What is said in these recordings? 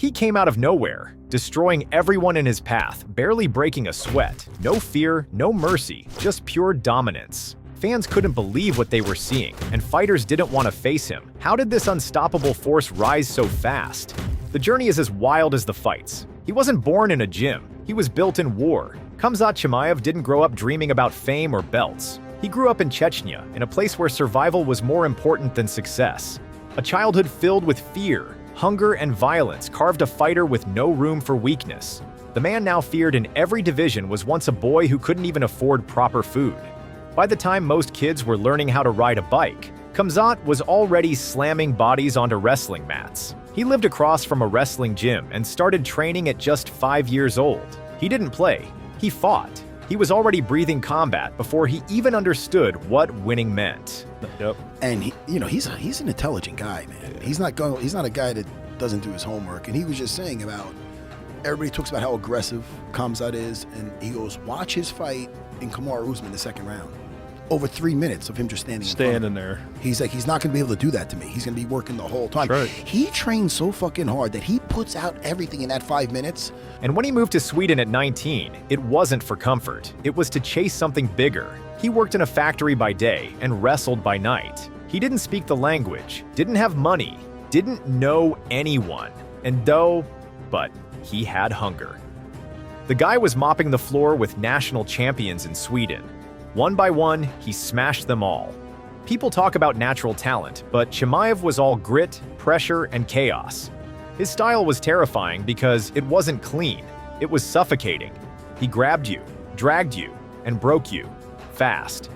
He came out of nowhere, destroying everyone in his path, barely breaking a sweat. No fear, no mercy, just pure dominance. Fans couldn't believe what they were seeing, and fighters didn't want to face him. How did this unstoppable force rise so fast? The journey is as wild as the fights. He wasn't born in a gym. He was built in war. Khamzat Chimaev didn't grow up dreaming about fame or belts. He grew up in Chechnya, in a place where survival was more important than success. A childhood filled with fear, hunger, and violence carved a fighter with no room for weakness. The man now feared in every division was once a boy who couldn't even afford proper food. By the time most kids were learning how to ride a bike, Khamzat was already slamming bodies onto wrestling mats. He lived across from a wrestling gym and started training at just 5 years old. He didn't play, he fought. He was already breathing combat before he even understood what winning meant. Yep. And he's an intelligent guy, man. He's not a guy that doesn't do his homework. And he was just saying about, everybody talks about how aggressive Khamzat is, and he goes, watch his fight in Kamaru Usman the second round. Over 3 minutes of him just standing there. He's like, he's not going to be able to do that to me. He's going to be working the whole time. Right. He trains so fucking hard that he puts out everything in that 5 minutes. And when he moved to Sweden at 19, it wasn't for comfort. It was to chase something bigger. He worked in a factory by day and wrestled by night. He didn't speak the language, didn't have money, didn't know anyone. But he had hunger. The guy was mopping the floor with national champions in Sweden. One by one, he smashed them all. People talk about natural talent, but Chimaev was all grit, pressure, and chaos. His style was terrifying because it wasn't clean. It was suffocating. He grabbed you, dragged you, and broke you, fast.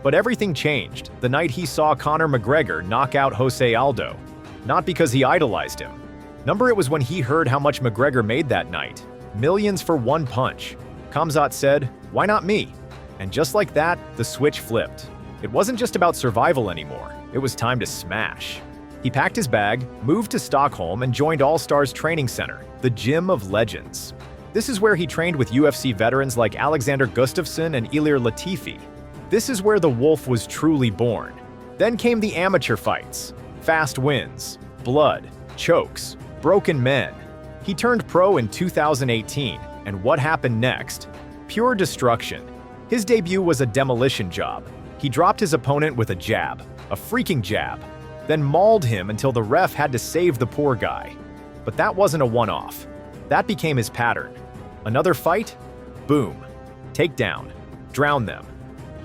But everything changed the night he saw Conor McGregor knock out Jose Aldo. Not because he idolized him. It was when he heard how much McGregor made that night. Millions for one punch. Khamzat said, "Why not me?" And just like that, the switch flipped. It wasn't just about survival anymore. It was time to smash. He packed his bag, moved to Stockholm, and joined All Stars Training Center, the gym of legends. This is where he trained with UFC veterans like Alexander Gustafsson and Ilir Latifi. This is where the Wolf was truly born. Then came the amateur fights. Fast wins, blood, chokes, broken men. He turned pro in 2018, and what happened next? Pure destruction. His debut was a demolition job. He dropped his opponent with a jab, a freaking jab, then mauled him until the ref had to save the poor guy. But that wasn't a one-off. That became his pattern. Another fight? Boom. Takedown. Drown them.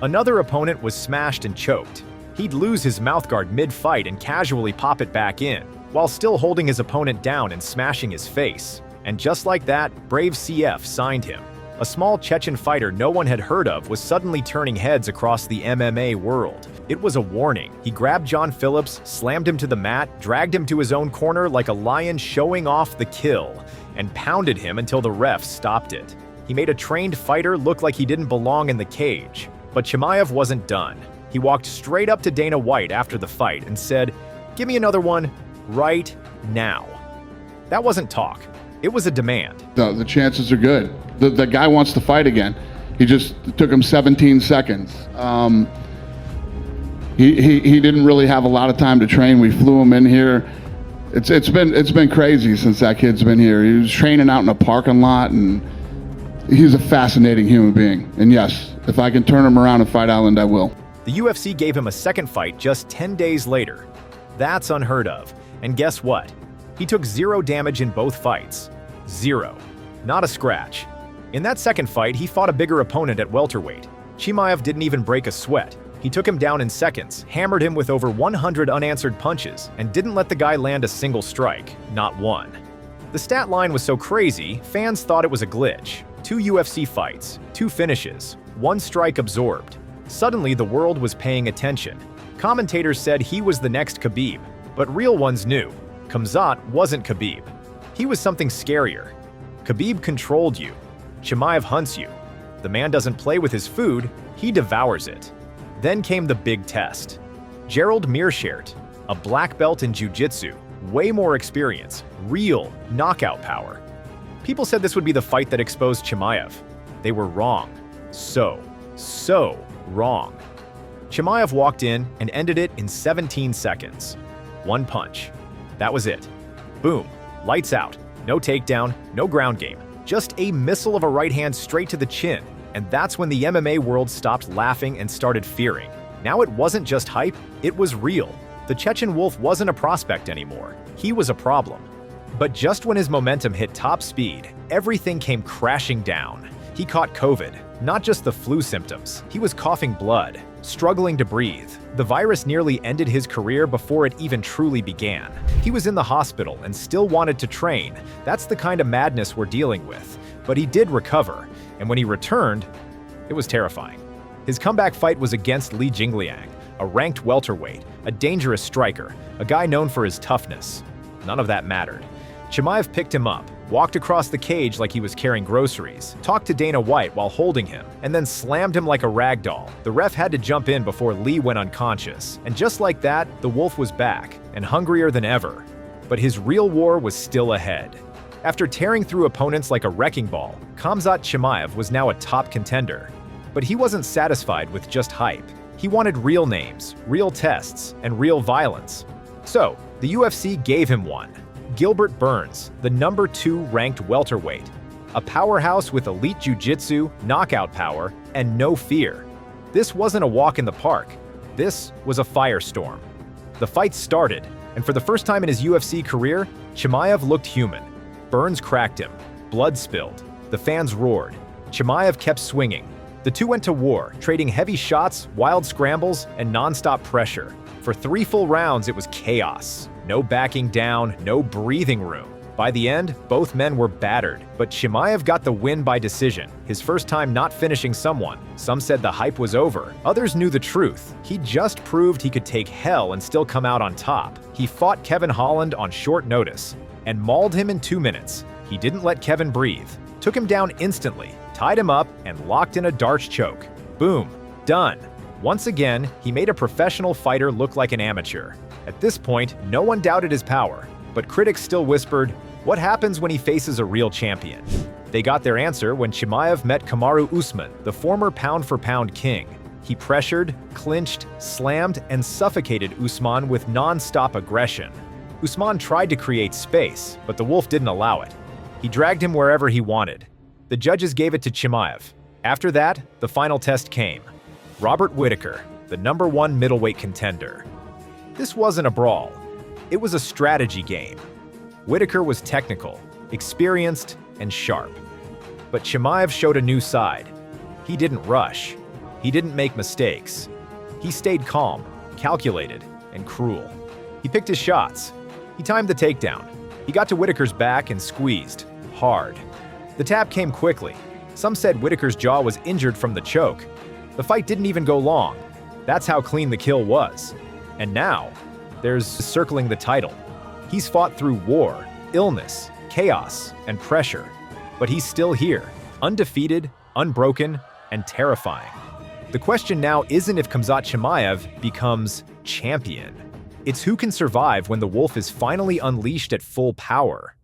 Another opponent was smashed and choked. He'd lose his mouthguard mid-fight and casually pop it back in, while still holding his opponent down and smashing his face. And just like that, Brave CF signed him. A small Chechen fighter no one had heard of was suddenly turning heads across the MMA world. It was a warning. He grabbed John Phillips, slammed him to the mat, dragged him to his own corner like a lion showing off the kill, and pounded him until the ref stopped it. He made a trained fighter look like he didn't belong in the cage. But Chimaev wasn't done. He walked straight up to Dana White after the fight and said, "Give me another one right now." That wasn't talk. It was a demand. The chances are good. The guy wants to fight again. He just took him 17 seconds. He didn't really have a lot of time to train. We flew him in here. It's been crazy since that kid's been here. He was training out in a parking lot, and he's a fascinating human being. And yes, if I can turn him around in Fight Island, I will. The UFC gave him a second fight just 10 days later. That's unheard of. And guess what? He took 0 damage in both fights. 0. Not a scratch. In that second fight, he fought a bigger opponent at welterweight. Chimaev didn't even break a sweat. He took him down in seconds, hammered him with over 100 unanswered punches, and didn't let the guy land a single strike, not one. The stat line was so crazy, fans thought it was a glitch. 2 UFC fights, 2 finishes, 1 strike absorbed. Suddenly, the world was paying attention. Commentators said he was the next Khabib, but real ones knew. Khamzat wasn't Khabib. He was something scarier. Khabib controlled you. Chimaev hunts you. The man doesn't play with his food, he devours it. Then came the big test. Gerald Meerschaert, a black belt in jiu-jitsu, way more experience, real knockout power. People said this would be the fight that exposed Chimaev. They were wrong. So wrong. Chimaev walked in and ended it in 17 seconds. 1 punch. That was it. Boom. Lights out. No takedown, no ground game, just a missile of a right hand straight to the chin. And that's when the MMA world stopped laughing and started fearing. Now it wasn't just hype, it was real. The Chechen Wolf wasn't a prospect anymore. He was a problem. But just when his momentum hit top speed, everything came crashing down. He caught COVID, not just the flu symptoms. He was coughing blood, struggling to breathe. The virus nearly ended his career before it even truly began. He was in the hospital and still wanted to train. That's the kind of madness we're dealing with. But he did recover, and when he returned, it was terrifying. His comeback fight was against Li Jingliang, a ranked welterweight, a dangerous striker, a guy known for his toughness. None of that mattered. Chimaev picked him up, walked across the cage like he was carrying groceries, talked to Dana White while holding him, and then slammed him like a rag doll. The ref had to jump in before Lee went unconscious. And just like that, the Wolf was back, and hungrier than ever. But his real war was still ahead. After tearing through opponents like a wrecking ball, Khamzat Chimaev was now a top contender. But he wasn't satisfied with just hype. He wanted real names, real tests, and real violence. So, the UFC gave him one. Gilbert Burns, the number 2 ranked welterweight. A powerhouse with elite jiu-jitsu, knockout power, and no fear. This wasn't a walk in the park. This was a firestorm. The fight started, and for the first time in his UFC career, Chimaev looked human. Burns cracked him. Blood spilled. The fans roared. Chimaev kept swinging. The two went to war, trading heavy shots, wild scrambles, and non-stop pressure. For 3 full rounds, it was chaos. No backing down, no breathing room. By the end, both men were battered, but Chimaev got the win by decision, his first time not finishing someone. Some said the hype was over. Others knew the truth. He just proved he could take hell and still come out on top. He fought Kevin Holland on short notice and mauled him in 2 minutes. He didn't let Kevin breathe, took him down instantly, tied him up, and locked in a Darce choke. Boom, done. Once again, he made a professional fighter look like an amateur. At this point, no one doubted his power, but critics still whispered, what happens when he faces a real champion? They got their answer when Chimaev met Kamaru Usman, the former pound-for-pound king. He pressured, clinched, slammed, and suffocated Usman with non-stop aggression. Usman tried to create space, but the Wolf didn't allow it. He dragged him wherever he wanted. The judges gave it to Chimaev. After that, the final test came. Robert Whittaker, the number 1 middleweight contender. This wasn't a brawl. It was a strategy game. Whittaker was technical, experienced, and sharp. But Chimaev showed a new side. He didn't rush. He didn't make mistakes. He stayed calm, calculated, and cruel. He picked his shots. He timed the takedown. He got to Whittaker's back and squeezed, hard. The tap came quickly. Some said Whittaker's jaw was injured from the choke. The fight didn't even go long. That's how clean the kill was. And now, there's circling the title. He's fought through war, illness, chaos, and pressure. But he's still here, undefeated, unbroken, and terrifying. The question now isn't if Khamzat Chimaev becomes champion. It's who can survive when the Wolf is finally unleashed at full power.